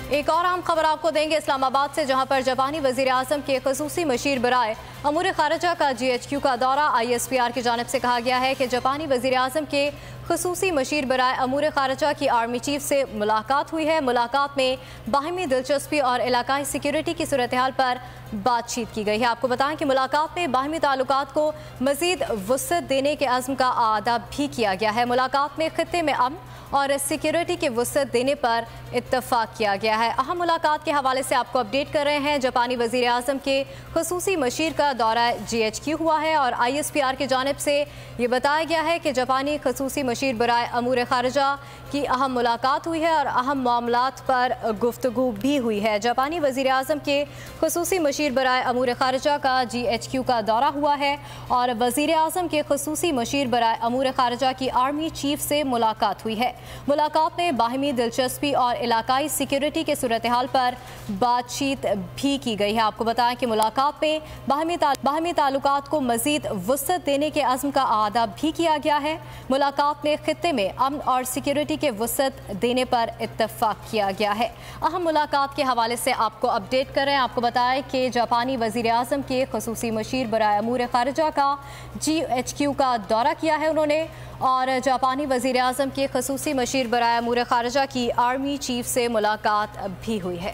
ایک اور اہم خبر آپ کو دیں گے اسلام آباد سے، جہاں پر جاپانی وزیر اعظم کے خصوصی مشیر برائے امور خارجہ کا GHQ کا دورہ۔ ISPR کی جانب سے کہا گیا ہے کہ جاپانی وزیر اعظم کے خصوصی مشیر برائے امور خارجہ کی آرمی چیف سے ملاقات ہوئی ہے۔ ملاقات میں باہمی دلچسپی اور علاقائی سیکیورٹی کی صورتحال پر بات چیت کی گئی ہے۔ آپ کو بتائیں کہ ملاقات میں باہمی تعلقات کو مزید وسعت دینے کے عزم کا اعادہ بھی کیا گیا ہے۔ ملاقات میں خطے میں امن اور سیکیورٹی کے وسعت دینے پر اتفاق کیا گیا ہے۔ اہم ملاقات کے حوالے سے آپ کو اپڈیٹ کر رہے ہیں۔ جاپانی وزیر اعظم کے خصوصی مشیر کا دورہ GHQ ہوا ہے اور ISPR کی جانب سے یہ بتایا گیا ہے کہ جاپانی خصوصی مشیر برائے امور خارجہ کی اہم ملاقات ہوئی ہے اور اہم معاملات پر گفتگو بھی ہوئی ہے۔ جاپانی وزیر اعظم کے خصوصی مشیر برائے امور خارجہ کا GHQ کا دورہ ہوا ہے اور وزیر اعظم کے خصوصی مشیر برائے امور خارجہ کی آرمی چیف سے ملاقات ہوئی ہے۔ ملاقات میں باہمی دلچسپی اور علاقائی سیکیورٹی کے صورتحال پر بات چیت بھی کی گئی ہے۔ آپ کو بتائیں کہ ملاقات میں باہمی تعلقات کو مزید وسعت دینے کے عزم کا اعادہ بھی کیا گیا ہے۔ ملاقات میں خطے میں امن اور سیکیورٹی کے وسعت دینے پر اتفاق کیا گیا ہے۔ اہم ملاقات کے حوالے سے آپ کو اپڈیٹ کر رہے ہیں۔ آپ کو بتائیں کہ جاپانی وزیر اعظم کے خصوصی مشیر برائے امور خارجہ کا GHQ کا دورہ کیا ہے انہوں نے، اور جاپانی وزیر اعظم کے خصوصی مشیر برائے امور خارجہ کی آرمی چیف سے ملاقات بھی ہوئی ہے۔